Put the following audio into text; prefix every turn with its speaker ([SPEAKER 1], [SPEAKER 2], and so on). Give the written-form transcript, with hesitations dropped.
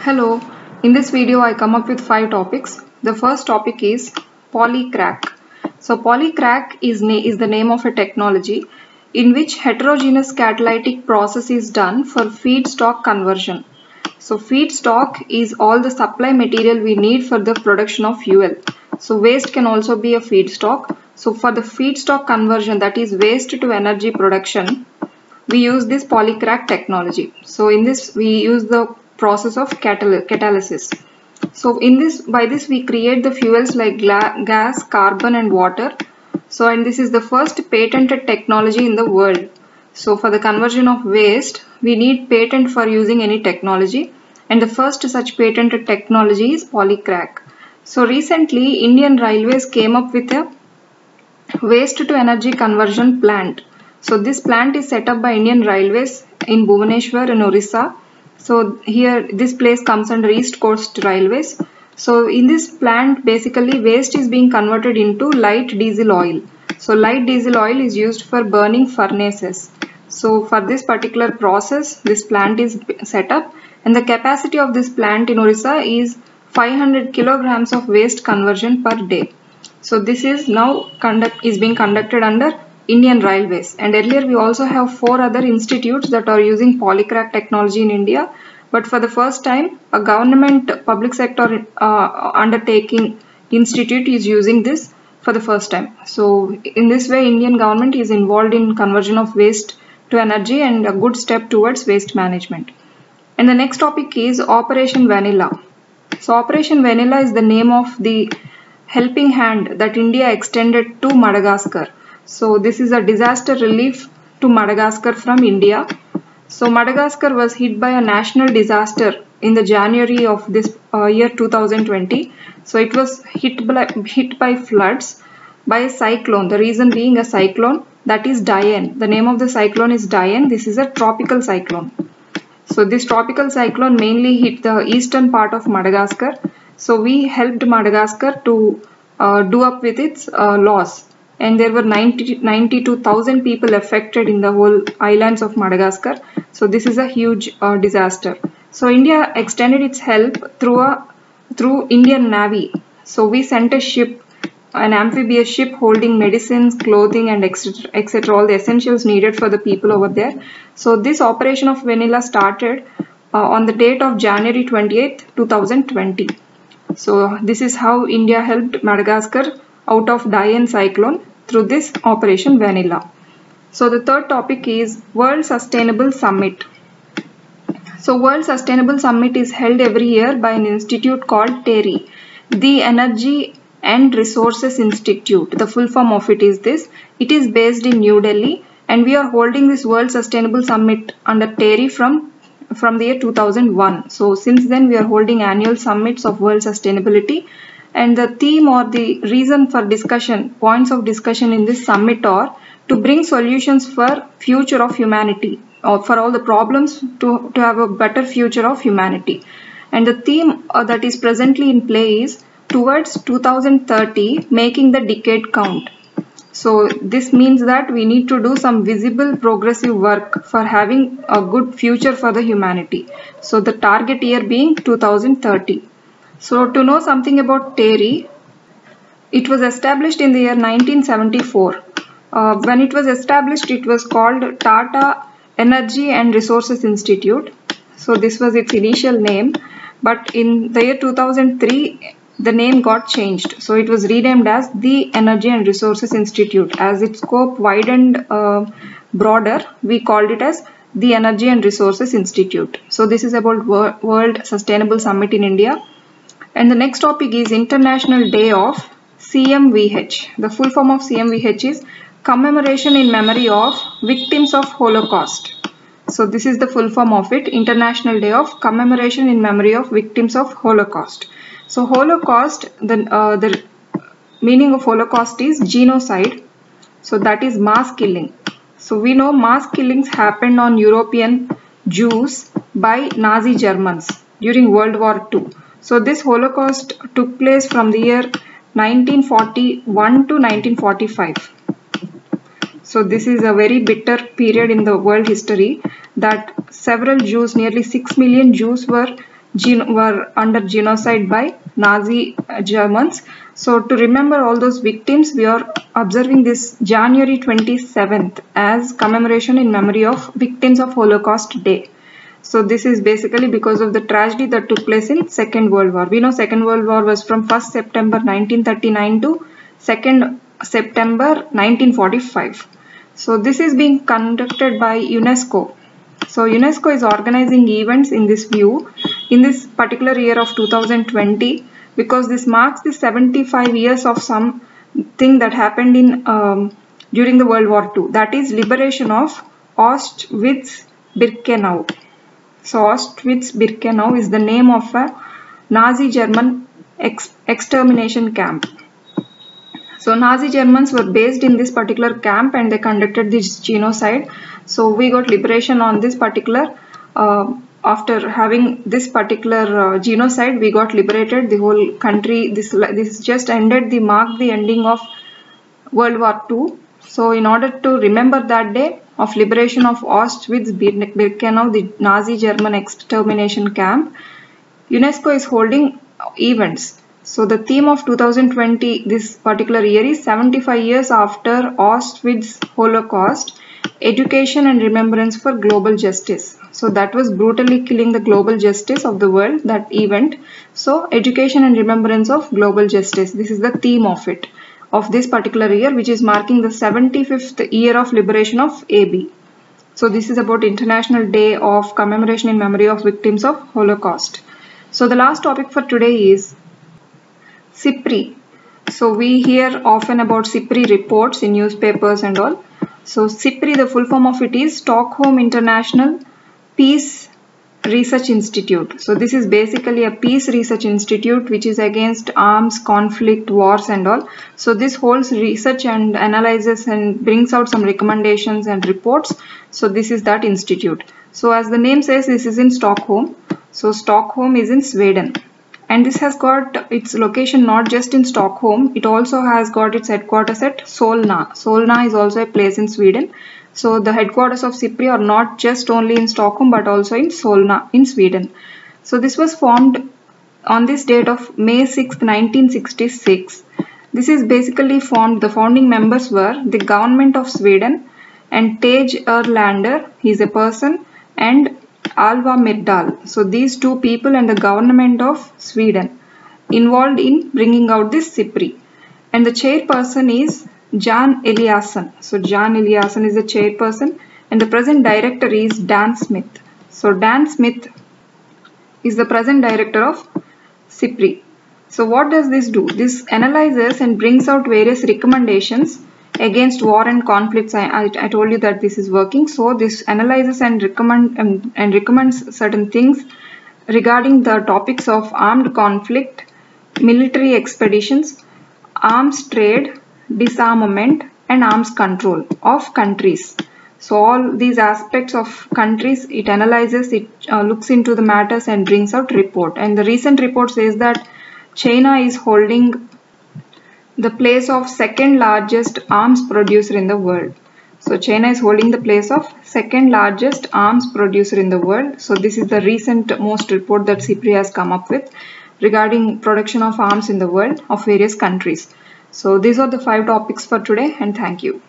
[SPEAKER 1] Hello, in this video I come up with 5 topics. The first topic is polycrack. So polycrack is the name of a technology in which heterogeneous catalytic process is done for feedstock conversion. So feedstock is all the supply material we need for the production of fuel. So waste can also be a feedstock. So for the feedstock conversion, that is waste to energy production, we use this polycrack technology. So in this we use the process of catalysis. So by this we create the fuels like gas, carbon and water. So and this is the first patented technology in the world. So for the conversion of waste, we need patent for using any technology, and the first such patented technology is polycrack. So recently Indian Railways came up with a waste to energy conversion plant. So this plant is set up by Indian Railways in Bhubaneswar in Orissa. So here this place comes under East Coast Railways. So in this plant basically waste is being converted into light diesel oil. So light diesel oil is used for burning furnaces. So for this particular process this plant is set up, and the capacity of this plant in Orissa is 500 kilograms of waste conversion per day. So this is now being conducted under Indian Railways, and earlier we also have 4 other institutes that are using polycrack technology in India, but for the first time a government public sector undertaking institute is using this for the first time. So in this way Indian government is involved in conversion of waste to energy and a good step towards waste management. And the next topic is Operation Vanilla. So Operation Vanilla is the name of the helping hand that India extended to Madagascar. So this is a disaster relief to Madagascar from India. So Madagascar was hit by a national disaster in the January of this year 2020. So it was hit by floods by a cyclone. The reason being a cyclone, that is Diane. The name of the cyclone is Diane. This is a tropical cyclone. So this tropical cyclone mainly hit the eastern part of Madagascar. So we helped Madagascar to do up with its loss. And there were 92,000 people affected in the whole islands of Madagascar. So this is a huge disaster. So India extended its help through Indian Navy. So we sent a ship, an amphibious ship holding medicines, clothing and etc. all the essentials needed for the people over there. So this operation of Vanilla started on the date of January 28th, 2020. So this is how India helped Madagascar out of Diane cyclone through this Operation Vanilla. So the third topic is World Sustainable Summit. So World Sustainable Summit is held every year by an institute called TERI, the Energy and Resources Institute. The full form of it is this. It is based in New Delhi, and we are holding this World Sustainable Summit under TERI from the year 2001. So since then we are holding annual summits of world sustainability, and the theme or the reason for discussion, points of discussion in this summit are to bring solutions for future of humanity, or for all the problems to have a better future of humanity. And the theme that is presently in play is towards 2030, making the decade count. So this means that we need to do some visible progressive work for having a good future for the humanity. So the target year being 2030. So to know something about TERI, it was established in the year 1974. When it was established, it was called Tata Energy and Resources Institute. So this was its initial name, but in the year 2003, the name got changed. So it was renamed as the Energy and Resources Institute. As its scope widened broader, we called it as the Energy and Resources Institute. So this is about World Sustainable Summit in India. And the next topic is International Day of CMVH. The full form of CMVH is Commemoration in Memory of Victims of Holocaust. So this is the full form of it, International Day of Commemoration in Memory of Victims of Holocaust. So Holocaust, the meaning of Holocaust is genocide. So that is mass killing. So we know mass killings happened on European Jews by Nazi Germans during World War II. So this Holocaust took place from the year 1941 to 1945. So this is a very bitter period in the world history, that several Jews, nearly 6 million Jews were were under genocide by Nazi Germans. So to remember all those victims, we are observing this January 27th as commemoration in memory of victims of Holocaust Day. So this is basically because of the tragedy that took place in Second World War. We know Second World War was from 1st September 1939 to 2nd September 1945. So this is being conducted by UNESCO. So UNESCO is organizing events in this view in this particular year of 2020 because this marks the 75 years of something that happened in during the World War II. That is liberation of Auschwitz-Birkenau. So Auschwitz-Birkenau is the name of a Nazi German extermination camp. So Nazi Germans were based in this particular camp and they conducted this genocide. So we got liberation on this particular, after having this particular genocide, we got liberated. The whole country, this just ended, marked the ending of World War II. So in order to remember that day of liberation of Auschwitz-Birkenau, the Nazi German extermination camp, UNESCO is holding events. So the theme of 2020, this particular year, is 75 years after Auschwitz Holocaust, education and remembrance for global justice. So that was brutally killing the global justice of the world, that event. So education and remembrance of global justice. This is the theme of it, of this particular year, which is marking the 75th year of liberation of AB. So this is about International Day of Commemoration in Memory of Victims of Holocaust. So the last topic for today is SIPRI. So we hear often about SIPRI reports in newspapers and all. So SIPRI, the full form of it is Stockholm International Peace Research Institute. So this is basically a peace research institute which is against arms, conflict, wars and all. So this holds research and analyzes and brings out some recommendations and reports. So this is that institute. So as the name says, this is in Stockholm. So Stockholm is in Sweden. And this has got its location not just in Stockholm, it also has got its headquarters at Solna. Solna is also a place in Sweden. So the headquarters of SIPRI are not just only in Stockholm but also in Solna in Sweden. So this was formed on this date of May 6, 1966. This is basically formed, the founding members were the government of Sweden and Tage Erlander, he is a person, and Alva Myrdal. So these two people and the government of Sweden involved in bringing out this SIPRI. And the chairperson is Jan Eliasson. So Jan Eliasson is the chairperson and the present director is Dan Smith. So Dan Smith is the present director of SIPRI. So what does this do? This analyzes and brings out various recommendations against war and conflicts. I told you that this is working. So this analyzes and recommends certain things regarding the topics of armed conflict, military expeditions, arms trade, disarmament and arms control of countries. So all these aspects of countries, it analyzes, it looks into the matters and brings out report. And the recent report says that China is holding the place of second largest arms producer in the world. So China is holding the place of second largest arms producer in the world. So this is the recent most report that SIPRI has come up with regarding production of arms in the world of various countries. So these are the 5 topics for today and thank you.